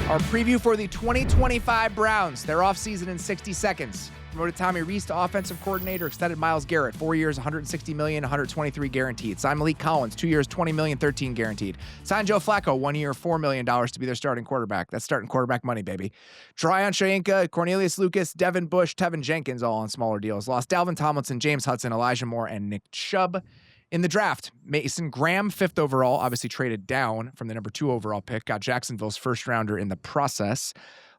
Our preview for the 2025 Browns, their offseason in 60 seconds. Promoted Tommy Rees to offensive coordinator, extended Myles Garrett, 4 years, $160 million, $123 guaranteed. Signed Malik Collins, 2 years, $20 million, $13 guaranteed. Signed Joe Flacco, 1 year, $4 million to be their starting quarterback. That's starting quarterback money, baby. Tryon Shoyinka, Cornelius Lucas, Devin Bush, Tevin Jenkins, all on smaller deals. Lost Dalvin Tomlinson, James Hudson, Elijah Moore, and Nick Chubb. In the draft, Mason Graham, 5th overall, obviously traded down from the number 2 overall pick, got Jacksonville's first rounder in the process.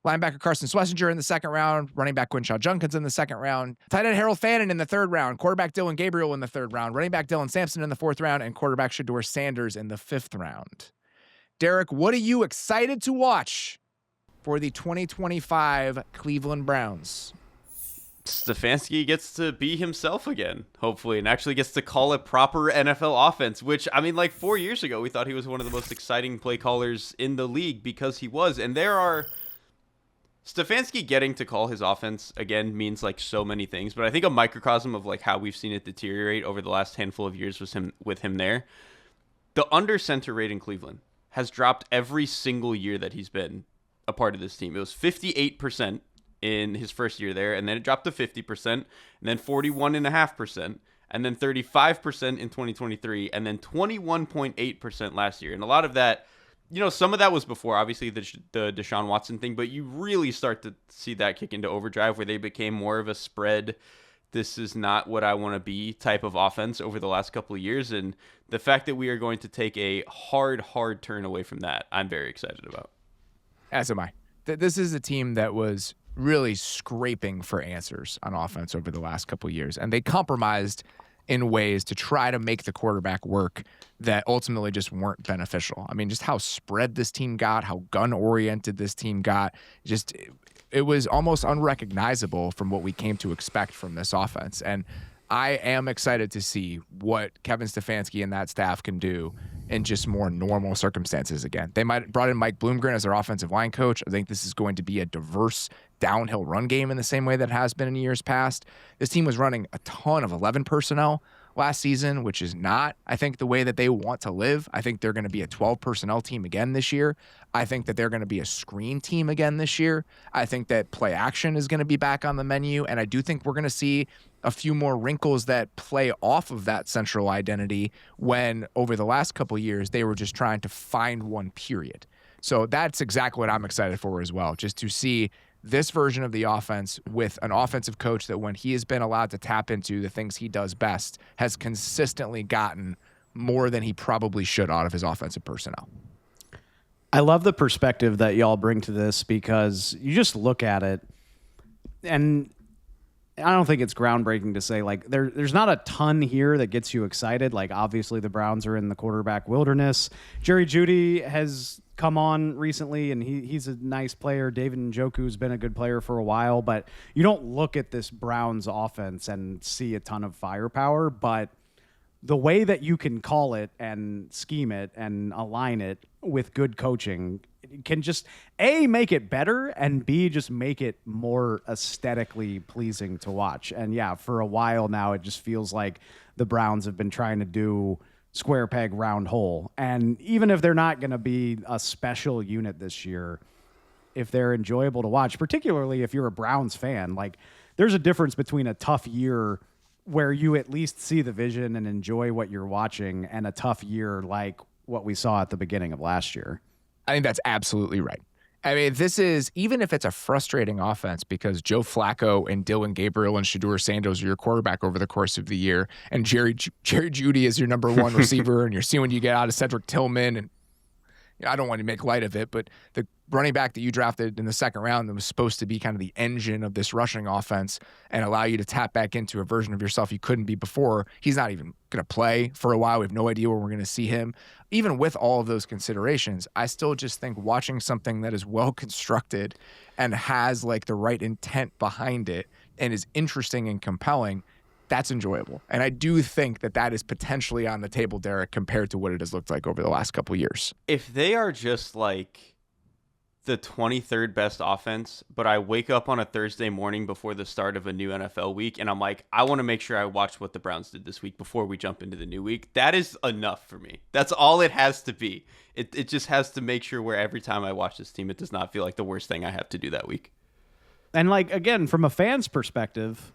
Linebacker Carson Schlesinger in the 2nd round, running back Quinshaw Junkins in the 2nd round, tight end Harold Fannin in the 3rd round, quarterback Dylan Gabriel in the 3rd round, running back Dylan Sampson in the 4th round, and quarterback Shedeur Sanders in the 5th round. Derrik, what are you excited to watch for the 2025 Cleveland Browns? Stefanski gets to be himself again, hopefully, and actually gets to call a proper NFL offense, which, I mean, like 4 years ago, we thought he was one of the most exciting play callers in the league because he was. And Stefanski getting to call his offense again means like so many things, but I think a microcosm of like how we've seen it deteriorate over the last handful of years was with him there. The under center rate in Cleveland has dropped every single year that he's been a part of this team. It was 58% in his first year there, and then it dropped to 50%, and then 41.5%, and then 35% in 2023, and then 21.8% last year. And a lot of that, you know, some of that was before, obviously, the Deshaun Watson thing, but you really start to see that kick into overdrive where they became more of a spread, this is not what I want to be type of offense over the last couple of years. And the fact that we are going to take a hard turn away from that, I'm very excited about. As am I. This is a team that was really scraping for answers on offense over the last couple of years, and they compromised in ways to try to make the quarterback work that ultimately just weren't beneficial. I mean, just how spread this team got, how gun-oriented this team got, just it was almost unrecognizable from what we came to expect from this offense. And I am excited to see what Kevin Stefanski and that staff can do in just more normal circumstances again. They might have brought in Mike Bloomgren as their offensive line coach. I think this is going to be a diverse downhill run game in the same way that it has been in years past. This team was running a ton of 11 personnel last season, which is not, I think, the way that they want to live. I think they're going to be a 12 personnel team again this year. I think that they're going to be a screen team again this year. I think that play action is going to be back on the menu, and I do think we're going to see a few more wrinkles that play off of that central identity when over the last couple of years they were just trying to find one period. So that's exactly what I'm excited for as well, just to see this version of the offense with an offensive coach that when he has been allowed to tap into the things he does best has consistently gotten more than he probably should out of his offensive personnel. I love the perspective that y'all bring to this because you just look at it and I don't think it's groundbreaking to say like there's not a ton here that gets you excited. Like obviously the Browns are in the quarterback wilderness. Jerry Jeudy has come on recently and he's a nice player. David Njoku's been a good player for a while, but you don't look at this Browns offense and see a ton of firepower, but the way that you can call it and scheme it and align it with good coaching can just A, make it better, and B, just make it more aesthetically pleasing to watch. And yeah, for a while now, it just feels like the Browns have been trying to do square peg, round hole. And even if they're not going to be a special unit this year, if they're enjoyable to watch, particularly if you're a Browns fan, like there's a difference between a tough year where you at least see the vision and enjoy what you're watching and a tough year like what we saw at the beginning of last year. I think that's absolutely right. I mean, this is, even if it's a frustrating offense because Joe Flacco and Dylan Gabriel and Shedeur Sanders are your quarterback over the course of the year, and Jerry Jeudy is your number one receiver, and you're seeing what you get out of Cedric Tillman, and I don't want to make light of it, but the running back that you drafted in the 2nd round that was supposed to be kind of the engine of this rushing offense and allow you to tap back into a version of yourself you couldn't be before, he's not even going to play for a while. We have no idea where we're going to see him. Even with all of those considerations, I still just think watching something that is well constructed and has like the right intent behind it and is interesting and compelling, that's enjoyable. And I do think that that is potentially on the table, Derrik, compared to what it has looked like over the last couple of years. If they are just like the 23rd best offense, but I wake up on a Thursday morning before the start of a new NFL week, and I'm like, I want to make sure I watch what the Browns did this week before we jump into the new week. That is enough for me. That's all it has to be. It just has to make sure where every time I watch this team, it does not feel like the worst thing I have to do that week. And like, again, from a fan's perspective,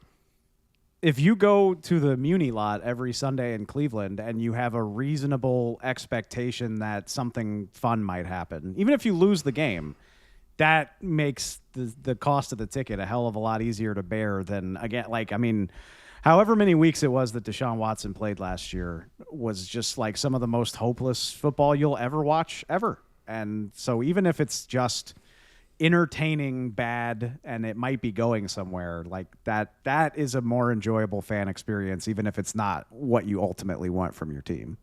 if you go to the Muni lot every Sunday in Cleveland and you have a reasonable expectation that something fun might happen, even if you lose the game, that makes the cost of the ticket a hell of a lot easier to bear than, again, like, I mean, however many weeks it was that Deshaun Watson played last year was just like some of the most hopeless football you'll ever watch ever. And so even if it's just entertaining bad and it might be going somewhere, like that is a more enjoyable fan experience, even if it's not what you ultimately want from your team.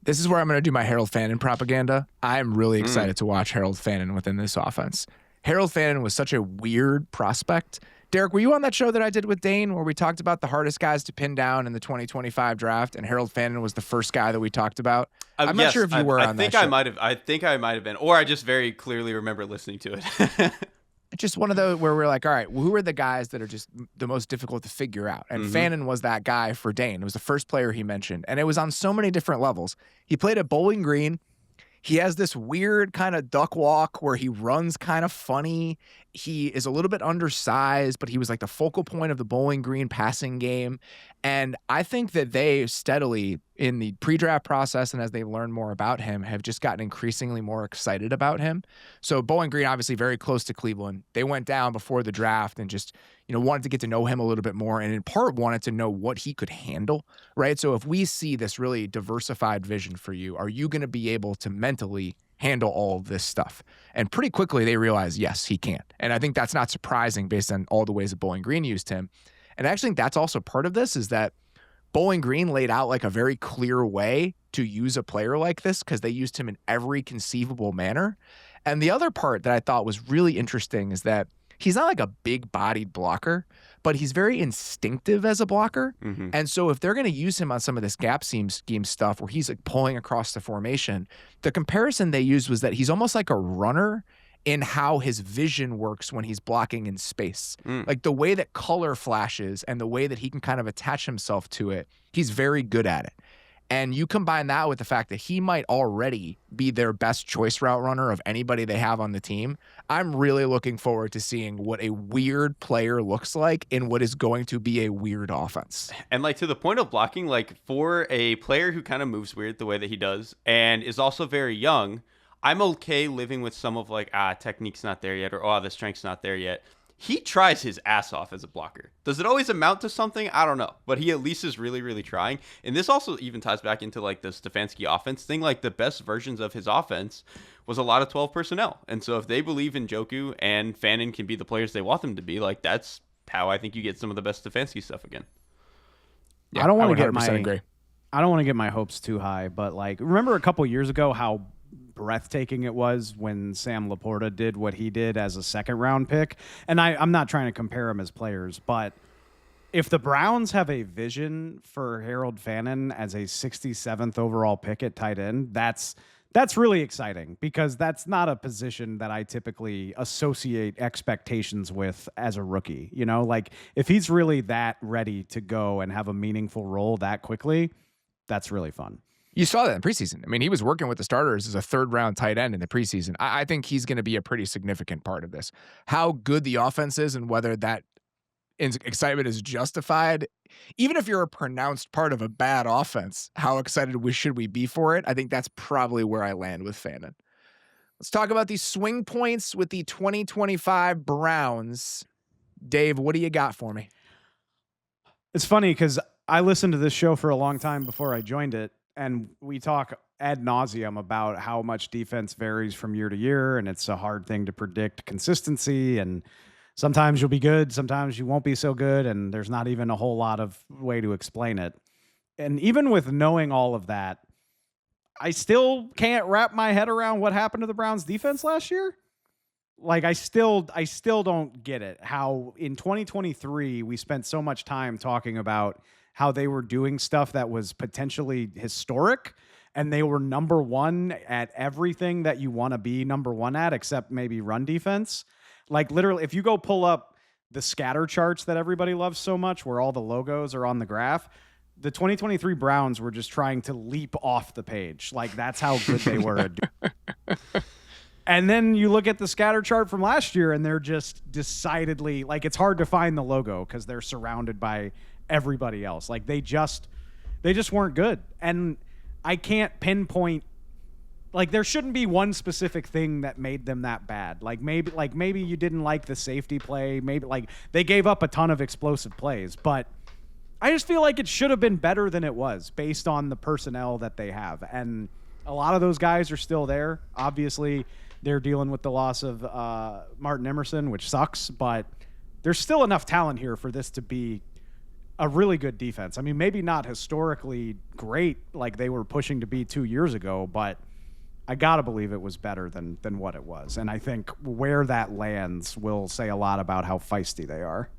This is where I'm going to do my Harold Fannin propaganda. I'm really excited to watch Harold Fannin within this offense. Harold Fannin was such a weird prospect. Derrik, were you on that show that I did with Dane where we talked about the hardest guys to pin down in the 2025 draft, and Harold Fannin was the first guy that we talked about? I'm not sure if you were on that show. I think I might have been, or I just very clearly remember listening to it. Just one of those where we're like, all right, well, who are the guys that are just the most difficult to figure out? And Fannin was that guy for Dane. It was the first player he mentioned, and it was on so many different levels. He played at Bowling Green. He has this weird kind of duck walk where he runs kind of funny. He is a little bit undersized, but he was like the focal point of the Bowling Green passing game. And I think that they steadily, in the pre-draft process and as they learn more about him, have just gotten increasingly more excited about him. So Bowling Green, obviously very close to Cleveland. They went down before the draft and just, wanted to get to know him a little bit more, and in part wanted to know what he could handle, right? So if we see this really diversified vision for you, are you going to be able to mentally handle all of this stuff? And pretty quickly they realize, yes, he can. And I think that's not surprising based on all the ways that Bowling Green used him. And I actually think that's also part of this, is that Bowling Green laid out like a very clear way to use a player like this because they used him in every conceivable manner. And the other part that I thought was really interesting is that he's not like a big-bodied blocker, but he's very instinctive as a blocker. And so if they're going to use him on some of this gap scheme stuff where he's like pulling across the formation, the comparison they used was that he's almost like a runner in how his vision works when he's blocking in space. Like the way that color flashes and the way that he can kind of attach himself to it, he's very good at it. And you combine that with the fact that he might already be their best choice route runner of anybody they have on the team. I'm really looking forward to seeing what a weird player looks like in what is going to be a weird offense. And like to the point of blocking, like for a player who kind of moves weird the way that he does and is also very young, I'm okay living with some of like, technique's not there yet, or the strength's not there yet. He tries his ass off as a blocker. Does it always amount to something? I don't know. But he at least is really, really trying. And this also even ties back into like the Stefanski offense thing. Like the best versions of his offense was a lot of 12 personnel. And so if they believe in Njoku and Fannin can be the players they want them to be, like that's how I think you get some of the best Stefanski stuff again. Yeah, I don't want to agree. I don't want to get my hopes too high, but like remember a couple years ago how breathtaking it was when Sam Laporta did what he did as a second round pick. And I'm not trying to compare him as players, but if the Browns have a vision for Harold Fannin as a 67th overall pick at tight end, that's really exciting because that's not a position that I typically associate expectations with as a rookie. Like if he's really that ready to go and have a meaningful role that quickly, that's really fun. You saw that in preseason. I mean, he was working with the starters as a third-round tight end in the preseason. I think he's going to be a pretty significant part of this. How good the offense is and whether that excitement is justified, even if you're a pronounced part of a bad offense, how excited should we be for it? I think that's probably where I land with Fannin. Let's talk about these swing points with the 2025 Browns. Dave, what do you got for me? It's funny because I listened to this show for a long time before I joined it. And we talk ad nauseum about how much defense varies from year to year, and it's a hard thing to predict consistency. And sometimes you'll be good, sometimes you won't be so good, and there's not even a whole lot of way to explain it. And even with knowing all of that, I still can't wrap my head around what happened to the Browns defense last year. Like I still don't get it. How in 2023 we spent so much time talking about how they were doing stuff that was potentially historic. and they were number one at everything that you want to be number one at, except maybe run defense. Like literally, if you go pull up the scatter charts that everybody loves so much, where all the logos are on the graph, the 2023 Browns were just trying to leap off the page. Like that's how good they were at doing it. And then you look at the scatter chart from last year, and they're just decidedly like it's hard to find the logo because they're surrounded by everybody else. Like they just weren't good. And I can't pinpoint, like there shouldn't be one specific thing that made them that bad. Like maybe you didn't like the safety play. Maybe like they gave up a ton of explosive plays, but I just feel like it should have been better than it was based on the personnel that they have. And a lot of those guys are still there. Obviously, they're dealing with the loss of Martin Emerson, which sucks, but there's still enough talent here for this to be a really good defense. I mean, maybe not historically great like they were pushing to be 2 years ago, but I got to believe it was better than what it was. And I think where that lands will say a lot about how feisty they are.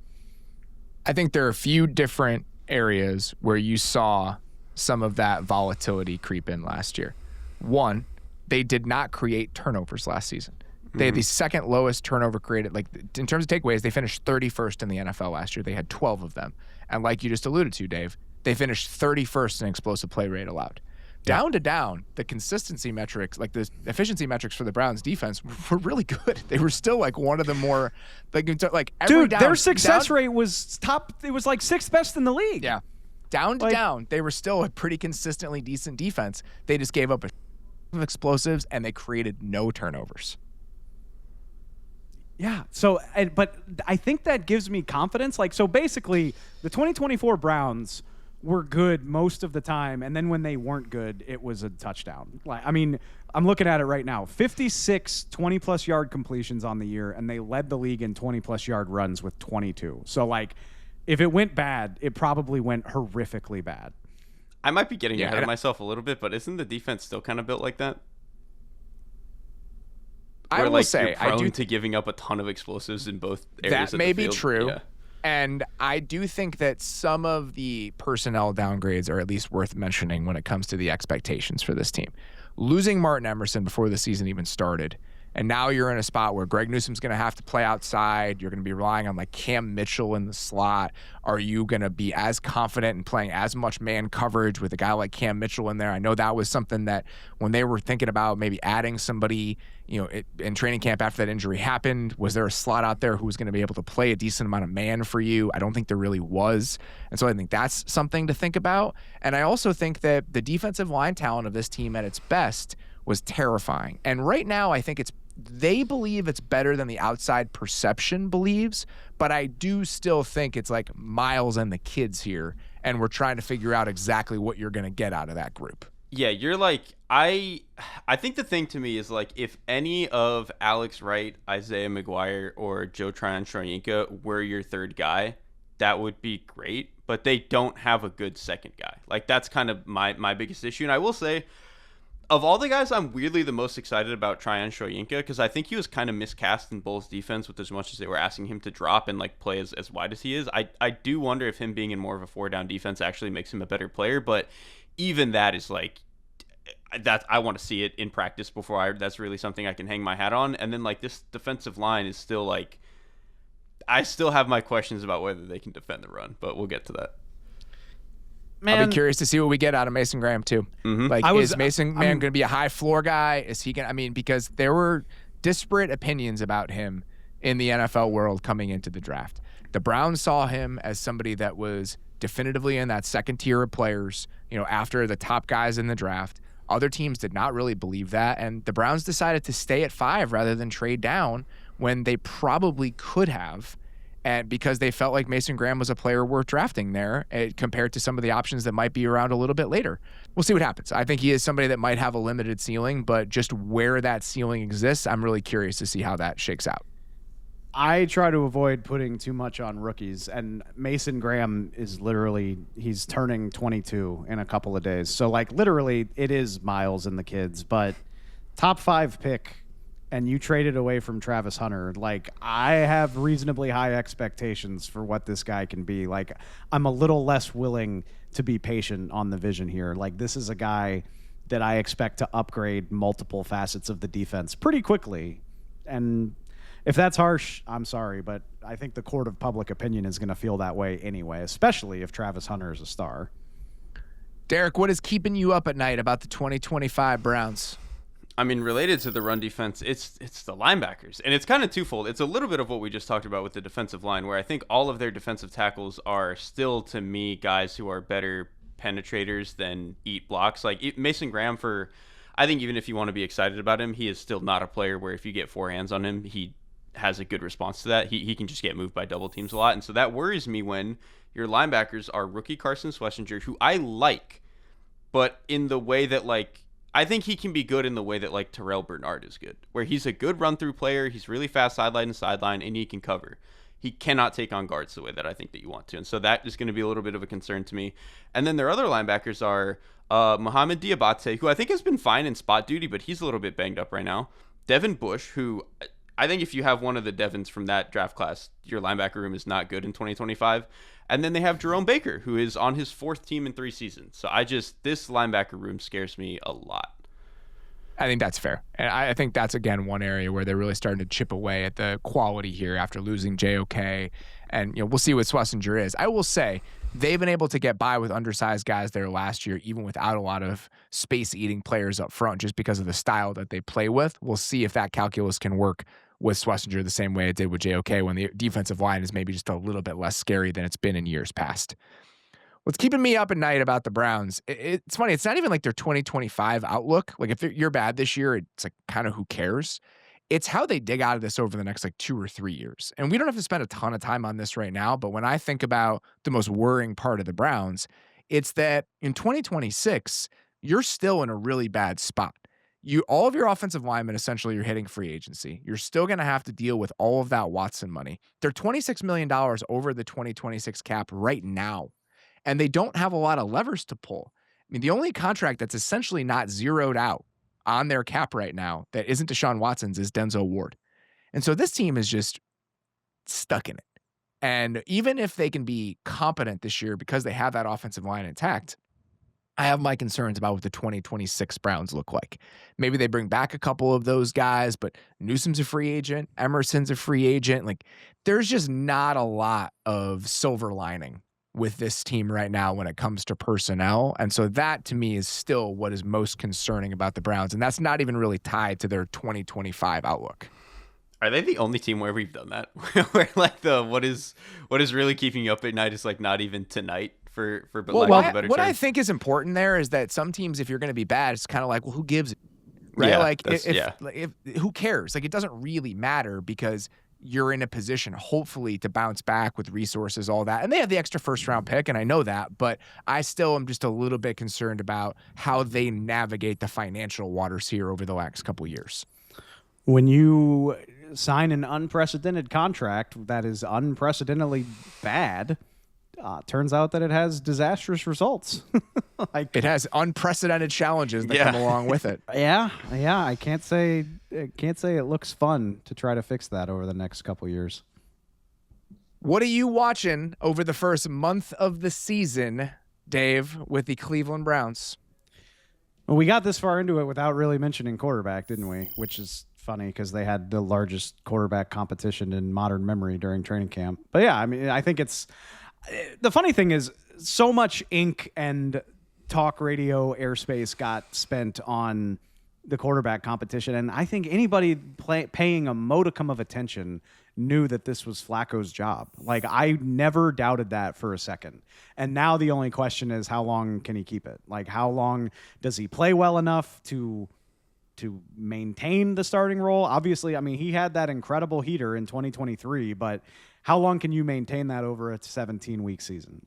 I think there are a few different areas where you saw some of that volatility creep in last year. One, they did not create turnovers last season. They had the second lowest turnover created. Like in terms of takeaways, they finished 31st in the NFL last year. They had 12 of them. And like you just alluded to, Dave, they finished 31st in explosive play rate allowed. Down to down, the consistency metrics, like the efficiency metrics for the Browns defense were really good. They were still like one of the more like every dude, down, their success rate was top. It was like sixth best in the league. Yeah. Down to down, they were still a pretty consistently decent defense. They just gave up a of explosives and they created no turnovers. Yeah. So, but I think that gives me confidence. Like, so basically, the 2024 Browns were good most of the time, and then when they weren't good, it was a touchdown. Like, I mean, I'm looking at it right now. 56 20-plus yard completions on the year, and they led the league in 20-plus yard runs with 22. So, like, if it went bad, it probably went horrifically bad. I might be getting ahead of myself a little bit, but isn't the defense still kind of built like that? I will say, you're prone to giving up a ton of explosives in both areas. That may be field. true. Yeah. And I do think that some of the personnel downgrades are at least worth mentioning when it comes to the expectations for this team. Losing Martin Emerson before the season even started, and now you're in a spot where Greg Newsom's going to have to play outside. You're going to be relying on like Cam Mitchell in the slot. Are you going to be as confident in playing as much man coverage with a guy like Cam Mitchell in there? I know that was something that when they were thinking about maybe adding somebody, you know, in training camp after that injury happened, was there a slot out there who was going to be able to play a decent amount of man for you? I don't think there really was. And so I think that's something to think about. And I also think that the defensive line talent of this team at its best was terrifying. And right now, I think they believe it's better than the outside perception believes, but I do still think it's like Miles and the kids here, and we're trying to figure out exactly what you're going to get out of that group. Yeah, you're like, I think the thing to me is like, if any of Alex Wright, Isaiah McGuire, or Joe Tryon-Shoyinka were your third guy, that would be great, but they don't have a good second guy. Like, that's kind of my biggest issue. And I will say, of all the guys, I'm weirdly the most excited about Tryon-Shoyinka because I think he was kind of miscast in Bulls defense with as much as they were asking him to drop and like play as wide as he is. I do wonder if him being in more of a 4-down defense actually makes him a better player, but even that is like, that I want to see it in practice before that's really something I can hang my hat on. And then like this defensive line is still like, I still have my questions about whether they can defend the run, but we'll get to that. Man, I'll be curious to see what we get out of Mason Graham too. Mm-hmm. Like, is Mason Graham going to be a high floor guy? Is he going to, I mean, because there were disparate opinions about him in the NFL world coming into the draft. The Browns saw him as somebody that was definitively in that second tier of players, you know, after the top guys in the draft. Other teams did not really believe that, and the Browns decided to stay at 5 rather than trade down when they probably could have, and because they felt like Mason Graham was a player worth drafting there compared to some of the options that might be around a little bit later. We'll see what happens. I think he is somebody that might have a limited ceiling, but just where that ceiling exists, I'm really curious to see how that shakes out. I try to avoid putting too much on rookies, and Mason Graham is literally, he's turning 22 in a couple of days. So, like, literally, it is Miles and the kids, but top 5 pick, and you traded away from Travis Hunter. Like, I have reasonably high expectations for what this guy can be. Like, I'm a little less willing to be patient on the vision here. Like, this is a guy that I expect to upgrade multiple facets of the defense pretty quickly. And if that's harsh, I'm sorry, but I think the court of public opinion is going to feel that way anyway, especially if Travis Hunter is a star. Derrik, what is keeping you up at night about the 2025 Browns? I mean, related to the run defense, it's the linebackers. And it's kind of twofold. It's a little bit of what we just talked about with the defensive line, where I think all of their defensive tackles are still, to me, guys who are better penetrators than eat blocks. Like Mason Graham, I think even if you want to be excited about him, he is still not a player where if you get four hands on him, he has a good response to that. He can just get moved by double teams a lot. And so that worries me when your linebackers are rookie Carson Schlesinger, who I like, but in the way that, like, I think he can be good in the way that, like, Terrell Bernard is good, where he's a good run-through player, he's really fast sideline to sideline, and he can cover. He cannot take on guards the way that I think that you want to. And so that is going to be a little bit of a concern to me. And then their other linebackers are Mohamed Diabate, who I think has been fine in spot duty, but he's a little bit banged up right now. Devin Bush, who I think if you have one of the Devins from that draft class, your linebacker room is not good in 2025. And then they have Jerome Baker, who is on his fourth team in 3 seasons. So this linebacker room scares me a lot. I think that's fair. And I think that's, again, one area where they're really starting to chip away at the quality here after losing JOK. And, we'll see what Schlesinger is. I will say they've been able to get by with undersized guys there last year, even without a lot of space-eating players up front, just because of the style that they play with. We'll see if that calculus can work with Schlesinger the same way it did with JOK when the defensive line is maybe just a little bit less scary than it's been in years past. What's keeping me up at night about the Browns, it's funny, it's not even like their 2025 outlook. Like, if you're bad this year, it's like kind of who cares? It's how they dig out of this over the next like 2 or 3 years. And we don't have to spend a ton of time on this right now, but when I think about the most worrying part of the Browns, it's that in 2026, you're still in a really bad spot. All of your offensive linemen, essentially, you're hitting free agency. You're still going to have to deal with all of that Watson money. They're $26 million over the 2026 cap right now. And they don't have a lot of levers to pull. I mean, the only contract that's essentially not zeroed out on their cap right now that isn't Deshaun Watson's is Denzel Ward. And so this team is just stuck in it. And even if they can be competent this year because they have that offensive line intact, I have my concerns about what the 2026 Browns look like. Maybe they bring back a couple of those guys, but Newsom's a free agent. Emerson's a free agent. Like, there's just not a lot of silver lining with this team right now when it comes to personnel. And so that, to me, is still what is most concerning about the Browns. And that's not even really tied to their 2025 outlook. Are they the only team where we've done that? Where, like, what is really keeping you up at night is, like, not even tonight for lack of a better what term. I think is important there is that some teams, if you're going to be bad, it's kind of like, well, who gives it? Right? Yeah, like, if who cares? Like, it doesn't really matter because you're in a position, hopefully, to bounce back with resources, all that. And they have the extra first-round pick, and I know that, but I still am just a little bit concerned about how they navigate the financial waters here over the next couple of years. When you sign an unprecedented contract that is unprecedentedly bad, turns out that it has disastrous results. It has unprecedented challenges that come along with it. Yeah. I can't say it looks fun to try to fix that over the next couple years. What are you watching over the first month of the season, Dave, with the Cleveland Browns? Well, we got this far into it without really mentioning quarterback, didn't we? Which is funny because they had the largest quarterback competition in modern memory during training camp. But yeah, I mean, I think it's the funny thing is so much ink and talk radio airspace got spent on the quarterback competition. And I think anybody paying a modicum of attention knew that this was Flacco's job. Like, I never doubted that for a second. And now the only question is, how long can he keep it? Like, how long does he play well enough to maintain the starting role? Obviously, I mean, he had that incredible heater in 2023, but how long can you maintain that over a 17-week season?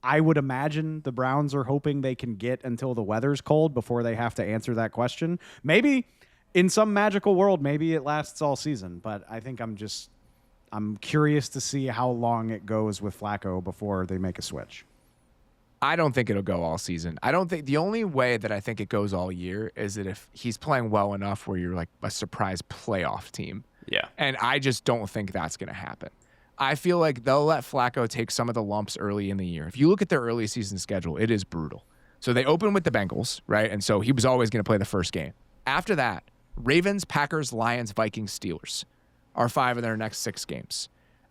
I would imagine the Browns are hoping they can get until the weather's cold before they have to answer that question. Maybe in some magical world, maybe it lasts all season, but I think I'm curious to see how long it goes with Flacco before they make a switch. I don't think it'll go all season. I don't think the only way that I think it goes all year is that if he's playing well enough where you're like a surprise playoff team. Yeah. And I just don't think that's going to happen. I feel like they'll let Flacco take some of the lumps early in the year. If you look at their early season schedule, it is brutal. So they open with the Bengals, right? And so he was always going to play the first game. After that, Ravens, Packers, Lions, Vikings, Steelers are 5 of their next 6 games.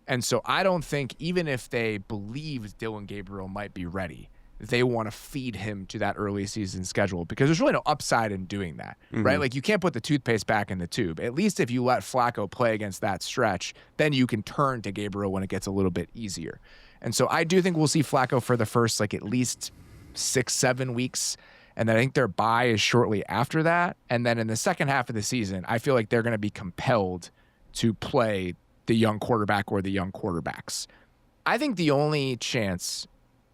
And so I don't think, even if they believe Dylan Gabriel might be ready, they want to feed him to that early season schedule because there's really no upside in doing that, right? Like, you can't put the toothpaste back in the tube. At least if you let Flacco play against that stretch, then you can turn to Gabriel when it gets a little bit easier. And so I do think we'll see Flacco for the first, like, at least 6-7 weeks. And then I think their bye is shortly after that. And then in the second half of the season, I feel like they're going to be compelled to play the young quarterback or the young quarterbacks. I think the only chance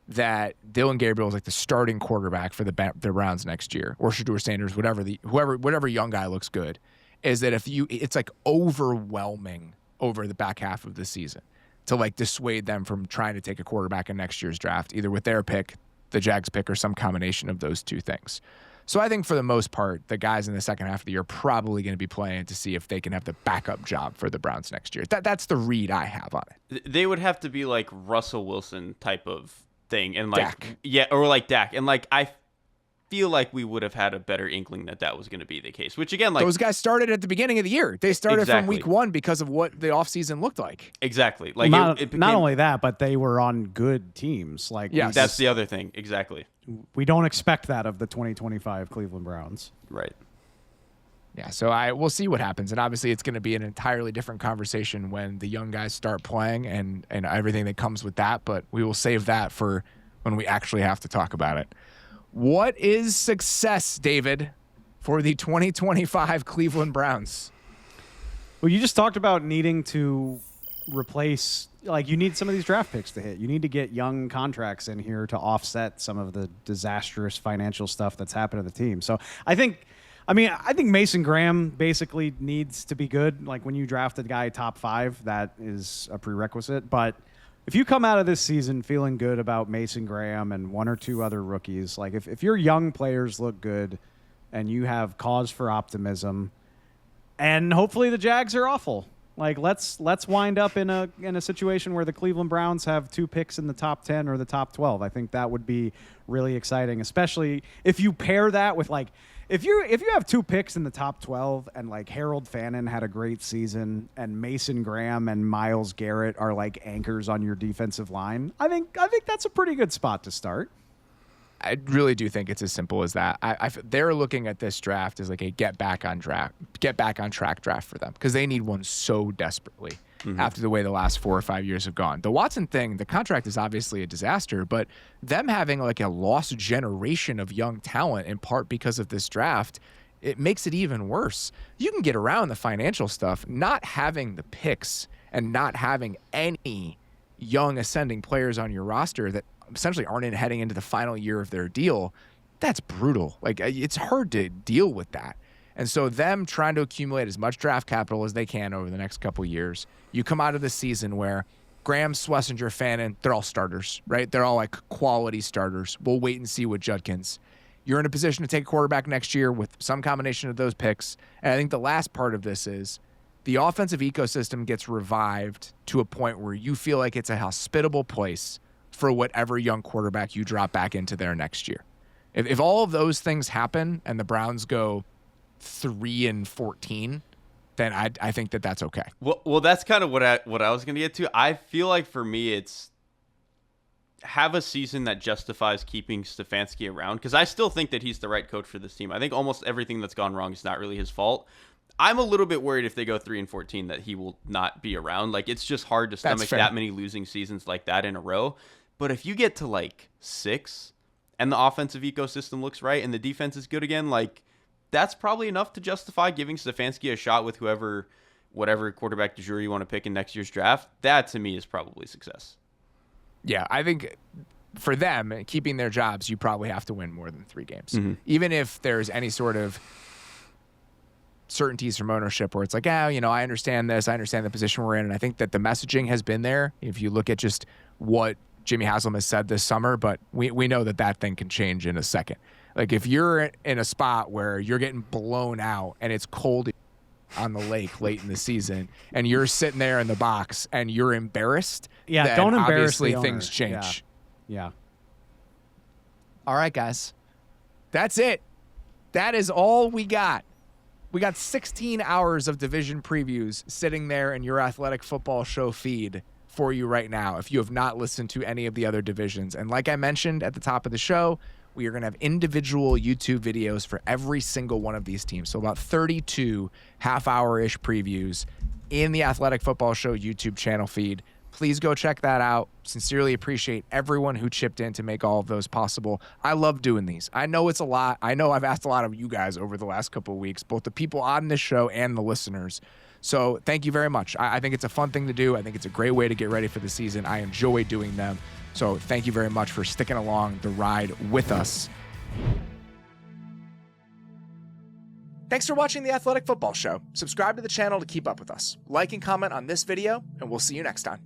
that Dylan Gabriel is like the starting quarterback for the Browns next year, or Shedeur Sanders, whatever young guy looks good, is that it's like overwhelming over the back half of the season to like dissuade them from trying to take a quarterback in next year's draft, either with their pick, the Jags pick, or some combination of those two things. So I think for the most part, the guys in the second half of the year are probably going to be playing to see if they can have the backup job for the Browns next year. That's the read I have on it. They would have to be like Russell Wilson type of thing, and like Dak. Yeah, or like Dak, and like I feel like we would have had a better inkling that was going to be the case. Which again, like, those guys started at the beginning of the year. They started from week 1 because of what the offseason looked like. Exactly. Like, not it became, not only that, but they were on good teams. Like, Yes. that's the other thing. Exactly. we don't expect that of the 2025 Cleveland Browns. Right. Yeah, so we'll see what happens. And obviously it's going to be an entirely different conversation when the young guys start playing and everything that comes with that, but we will save that for when we actually have to talk about it. What is success, David, for the 2025 Cleveland Browns? Well, you just talked about needing to replace, like, you need some of these draft picks to hit. You need to get young contracts in here to offset some of the disastrous financial stuff that's happened to the team. So I think Mason Graham basically needs to be good. Like, when you draft a guy top 5, that is a prerequisite. But if you come out of this season feeling good about Mason Graham and 1 or 2 other rookies, like if your young players look good and you have cause for optimism, and hopefully the Jags are awful. Like, let's wind up in a situation where the Cleveland Browns have 2 picks in the top 10 or the top 12. I think that would be really exciting, especially if you pair that with, like, if you have 2 picks in the top 12 and like Harold Fannin had a great season and Mason Graham and Myles Garrett are like anchors on your defensive line, I think that's a pretty good spot to start. I really do think it's as simple as that. They're looking at this draft as like a get back on track draft for them because they need one so desperately after the way the last 4 or 5 years have gone. The Watson thing, the contract is obviously a disaster, but them having like a lost generation of young talent in part because of this draft, it makes it even worse. You can get around the financial stuff, not having the picks and not having any young ascending players on your roster that essentially aren't heading into the final year of their deal. That's brutal. Like, it's hard to deal with that. And so them trying to accumulate as much draft capital as they can over the next couple of years, you come out of the season where Graham, Schlesinger, Fannin, they're all starters, right? They're all like quality starters. We'll wait and see with Judkins. You're in a position to take a quarterback next year with some combination of those picks. And I think the last part of this is the offensive ecosystem gets revived to a point where you feel like it's a hospitable place for whatever young quarterback you drop back into there next year. If all of those things happen and the Browns go 3-14, then I think that's okay. Well, that's kind of what I was going to get to. I feel like for me, it's have a season that justifies keeping Stefanski around, because I still think that he's the right coach for this team. I think almost everything that's gone wrong is not really his fault. I'm a little bit worried if they go 3-14 that he will not be around. Like, it's just hard to stomach that many losing seasons like that in a row. But if you get to like 6 and the offensive ecosystem looks right and the defense is good again, like, that's probably enough to justify giving Stefanski a shot with whatever quarterback du jour you want to pick in next year's draft. That to me is probably success. Yeah, I think for them, keeping their jobs, you probably have to win more than 3 games. Even if there's any sort of certainties from ownership where it's like, I understand this, I understand the position we're in, and I think that the messaging has been there. If you look at just what Jimmy Haslam has said this summer, but we know that thing can change in a second. Like, if you're in a spot where you're getting blown out and it's cold on the lake late in the season and you're sitting there in the box and you're embarrassed, then don't embarrass obviously the things owner. change. Yeah. All right, guys. That's it. That is all we got. We got 16 hours of division previews sitting there in your Athletic Football Show feed for you right now if you have not listened to any of the other divisions. And like I mentioned at the top of the show, we are going to have individual YouTube videos for every single one of these teams. So about 32 half-hour-ish previews in the Athletic Football Show YouTube channel feed. Please go check that out. Sincerely appreciate everyone who chipped in to make all of those possible. I love doing these. I know it's a lot. I know I've asked a lot of you guys over the last couple of weeks, both the people on this show and the listeners. So thank you very much. I think it's a fun thing to do. I think it's a great way to get ready for the season. I enjoy doing them. So thank you very much for sticking along the ride with us. Thanks for watching the Athletic Football Show. Subscribe to the channel to keep up with us. Like and comment on this video, and we'll see you next time.